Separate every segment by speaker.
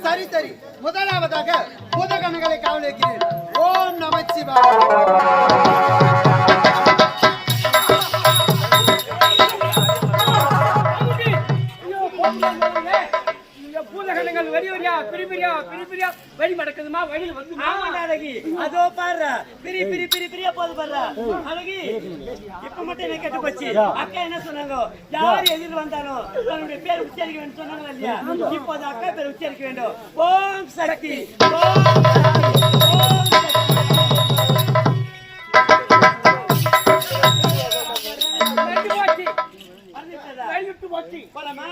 Speaker 1: சரி சரி, முதலாவதாக பூதகணங்களை காவல் வைக்கிறேன். ஓம் நமச்சிவாய.
Speaker 2: பூதகணங்கள் வரி வரியா பிரிபிரியா பிரிபிரியா வழி மடக்குதுமா வழி வந்து
Speaker 3: அழகி அதோ பாரு பிரி பிரி பிரி பிரியா போது பாரு அழகி இப்ப மட்டும் என்ன கேட்டு போச்சு. அக்கா என்ன சொன்னாங்க, யார் எதிர் வந்தாலும் தன்னுடைய பேர் உச்சரிக்க வேண்டும் சொன்னாங்களா இல்லையா? இப்போது அக்கா பேர் உச்சரிக்க வேண்டும். ஓம் சக்தி ஓம் சக்தி போலாமா?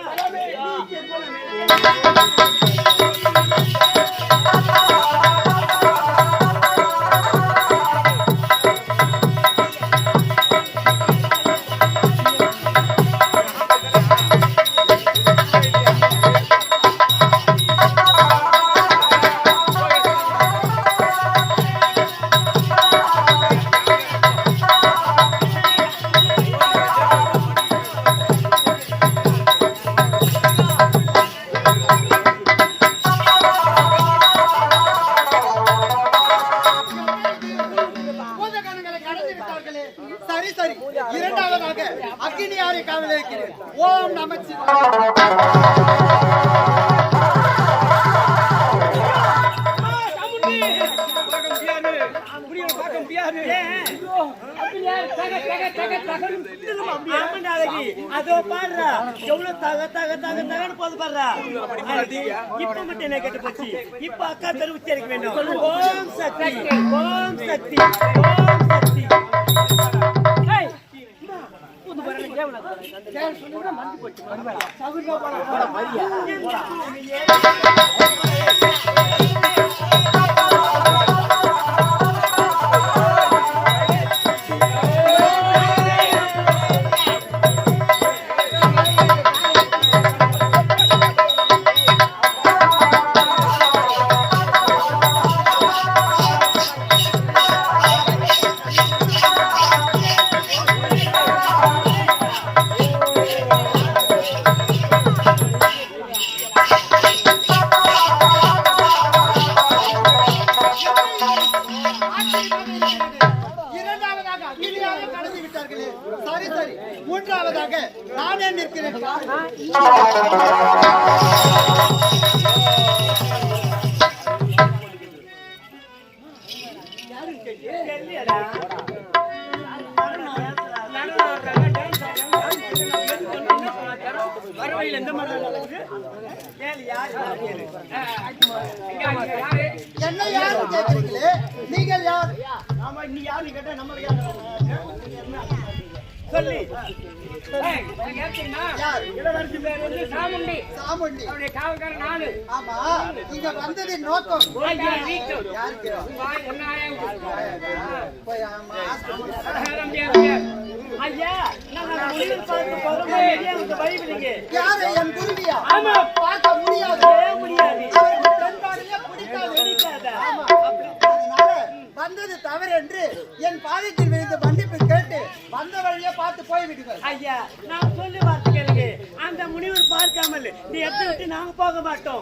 Speaker 1: இரண்டாவதாக அக்னியாரை காவல் வைக்கிறேன். ஓம் நமச்சிவாய. அதோ பாடுறா எவ்வளவு தக தக தக தகன்னு போது பாடுறா. இப்ப மட்டும் என்ன கேட்டு போச்சு. இப்ப அக்கா பேர் உச்சரிக்க வேண்டும். ஓம் சக்தி ஓம் சக்தி ஓம் சக்தி. சரி சரி, மூன்றாவதாக நானே நிற்கிறேன். என்ன யாரு கேட்கிறீங்களே? நீங்கள் யார்? நாம நீ யாரு கேட்டா நம்ம சொல்லி ஆமா, இங்க வந்தது நோக்கம் யாரு? என் குருவியா? பார்க்க முடியாது வந்தது தவறு என்று என் பாதத்தில் விழுந்து மன்னிப்பு கேட்டு வந்த வழியே பார்த்து போய்விடுங்கள்.
Speaker 3: ஐயா, நான் சொல்லி பார்த்து கேளுங்க. அந்த முனிவர் பார்க்காமல் நீ எடுத்து விட்டு நாங்க போக மாட்டோம்.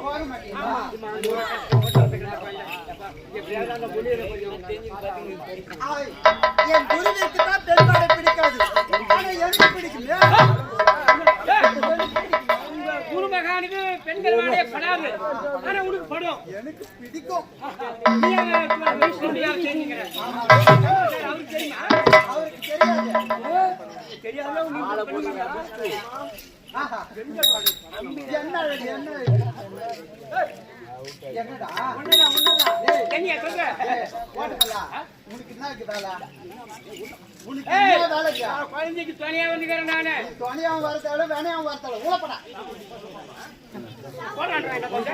Speaker 1: என் குருவிற்கு தான் பெண்பாடை பிடிக்காது, ஆனா எனக்கு பிடிக்கல.
Speaker 2: குருமகானுக்கு பெண் பயங்கரமான படாது. ஆனா உனக்கு படும்.
Speaker 4: எனக்கு பிடிக்கும்.
Speaker 2: நீ செஞ்சீங்க. அவருக்கு தெரியுமா?
Speaker 4: அவருக்கு தெரியாது.
Speaker 2: தெரியாத
Speaker 4: ஆஹா. என்ன அழகு, என்ன என்னடா
Speaker 2: என்னையா சொல்ற?
Speaker 4: ஓட்டுங்களா? உனக்கு என்ன இருக்கு வேலை? உனக்கு
Speaker 2: ஏய்,
Speaker 4: என்ன வேலைக்கா?
Speaker 2: குழந்தைக்கு துணையா வந்துக்கிறேன் நானு.
Speaker 4: துணையாவும் வரத்தால வேணையாவும் வரத்தால ஊழப்படா.
Speaker 2: போடான்றா என்ன பண்ற?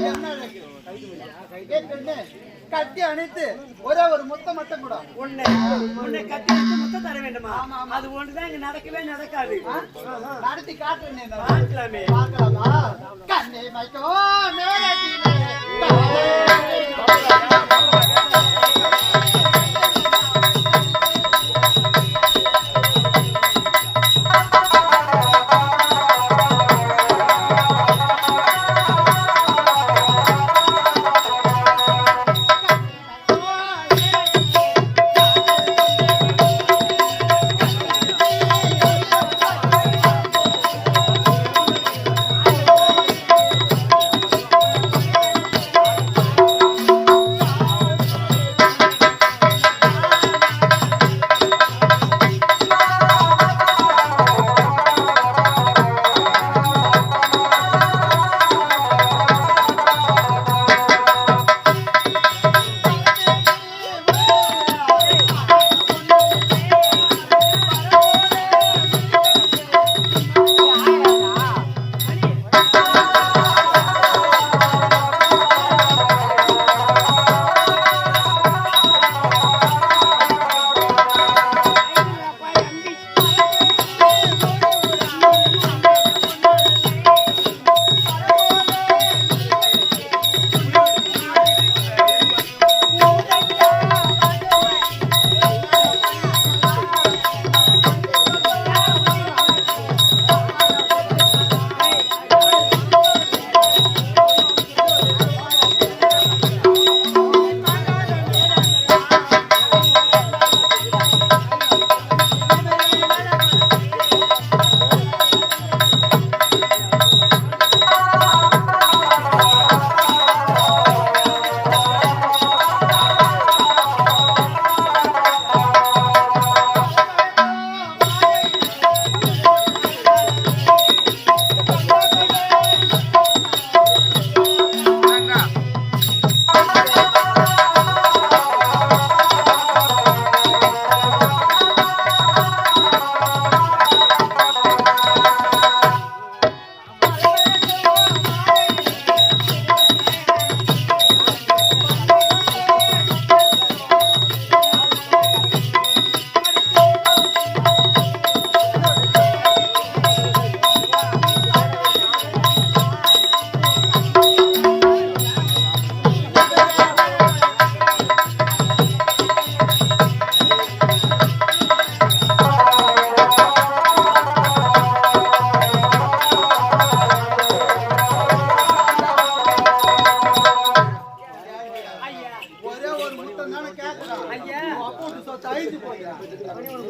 Speaker 4: என்ன அழகு? ஏய் பெண்ணே, கட்டி அணைத்து ஒரே ஒரு முத்தம் மட்டும் கூட.
Speaker 3: உன்னை கட்டி முத்தம் தர வேண்டுமா? அது ஒன்றுதான் இங்க நடக்கவே நடக்காது.
Speaker 4: நடத்தி காட்டுறேன்.
Speaker 3: பார்க்கலாமே.
Speaker 4: பார்க்கலாமா? கண்ணை மைக்கோ மேலட்டிலே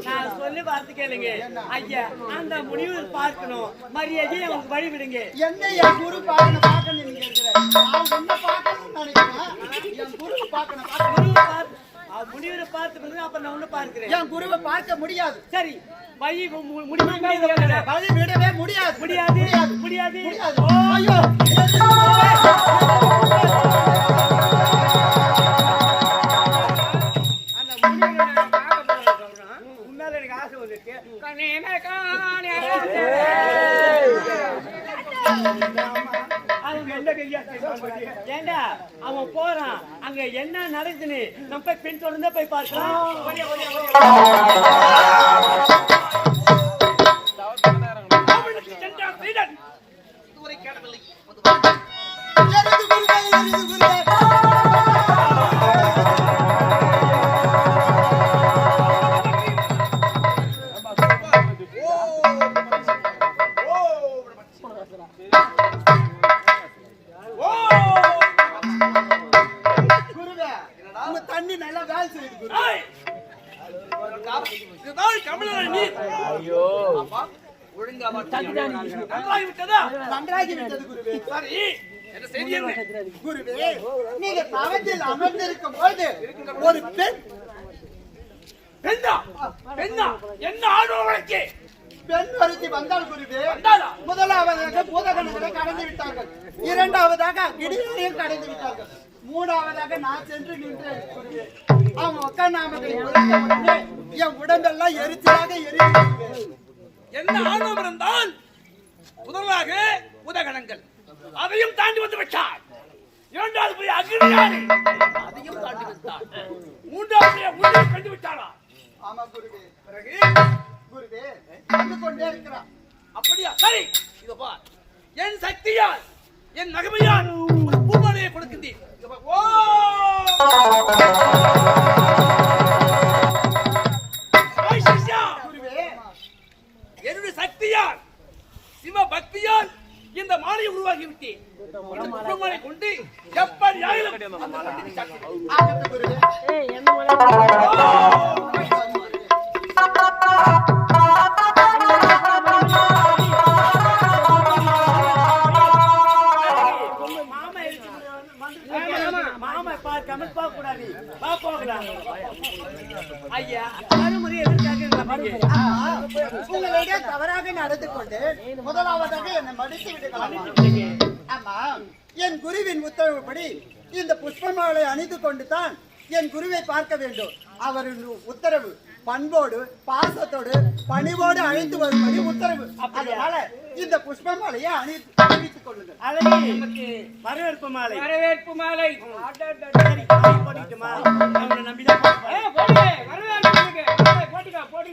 Speaker 3: நான் சொல்லி பார்த்து கேளுங்க ஐயா. அந்த முனிவர் பார்க்கணும், மரியாதையை அவங்களுக்கு வழி விடுங்க.
Speaker 4: என்ன என் குரு பார்க்கணும் நீங்க இருக்கிற நான் என்ன பார்க்கணும்னு நினைக்கிறேன். என் குரு பார்க்கணும்.
Speaker 3: முனிவரை பார்த்து பிறகு அப்புறம் நான் ஒண்ணு பார்க்கிறேன்.
Speaker 4: என் குருவை பார்க்க முடியாது.
Speaker 3: சரி, வழி முடியுமா?
Speaker 4: வழி விடவே முடியாது.
Speaker 3: முடியாது முடியாது.
Speaker 4: ஐயோ
Speaker 3: ஏண்டா அவன் போறான், அங்க என்ன நடக்குதுன்னு நம்ம போய் பின் தொடர்ந்து போய் பார்க்கலாம்.
Speaker 4: தண்ணி நல்லா வேலை செய்யுது.
Speaker 2: நன்றாகிவிட்டதா?
Speaker 4: நன்றாகி விட்டது குருவே.
Speaker 2: சரி, என்ன செய்தி என்ன?
Speaker 4: குருவே, நீங்க தவத்தில் அமர்ந்திருக்கும் போது ஒரு பெண்
Speaker 2: பெண்ணா? பெண்ணா? என்ன ஆணவனுக்கு?
Speaker 4: பெண் ஒருத்தி வந்தாள் குருவே.
Speaker 2: வந்தாளா?
Speaker 4: முதலாவதாக பூதகணங்களை கடந்து விட்டார்கள், இரண்டாவதாக இடியையும் கடந்து விட்டார்கள், மூணாவதாக நான் சென்று நின்றேன் குருவே. அவன் உட்கார்ந்தாமதை என் உடம்பெல்லாம் எரிச்சலாக எரியுது.
Speaker 2: என்ன ஆணவம் இருந்தால் முதலாக உதகணங்கள் அதையும் தாண்டி வந்து விட்டார். இரண்டாவது போய் அக்னியாரி அதையும் தாண்டி விட்டார். மூன்றாவது உன்னை கண்டு விட்டாரா?
Speaker 4: ஆமா குருவே.
Speaker 2: பிறகு
Speaker 4: குருவே வந்து கொண்டே இருக்கிறான்.
Speaker 2: அப்படியா? சரி, இதோ பார். என் சக்தியால் என் மகிமையால் ஒரு பூமாலையை கொடுக்கின்றேன். இதோ பார். ஓ ஓய் சிஷ்யா,
Speaker 4: குருவே
Speaker 2: என்னுடைய சக்தியால் சிவ பக்தியால் இந்த மாலையை உருவாக்கி விட்டேன். இந்த பூமாலை கொண்டு எப்படி ஆயிலும் அந்த மாலையை சாப்பிடுவேன்.
Speaker 4: ஆகட்டும் குருவே.
Speaker 3: மாமா பார்க்காம போக கூடாது. வா போகலாம். ஐயா மறுமுறை எதிர்க்காக
Speaker 4: உங்களிடையே தவறாக நடந்து கொண்டு முதலாவதாக என்னை மடித்து விடுகிறான். ஆமா, என் குருவின் உத்தரவுப்படி இந்த புஷ்பமாலை அணிந்து கொண்டு தான் என் குருவை பார்க்க வேண்டும். அவரின் உத்தரவு பண்போடு பாசத்தோடு பணிவோடு அழைத்து வரும்படி உத்தரவு. அதனால இந்த புஷ்பமாலையை அணிவித்துக் கொள்ளுங்கள்.
Speaker 3: அழகி வரவேற்பு மாலை.
Speaker 2: வரவேற்பு மாலை
Speaker 3: சரி, வாங்கி போட்டுட்டுமா? அவனை நம்பிதான் போக போறேன்.
Speaker 2: வரவேற்பு போட்டுக்கா போட்டு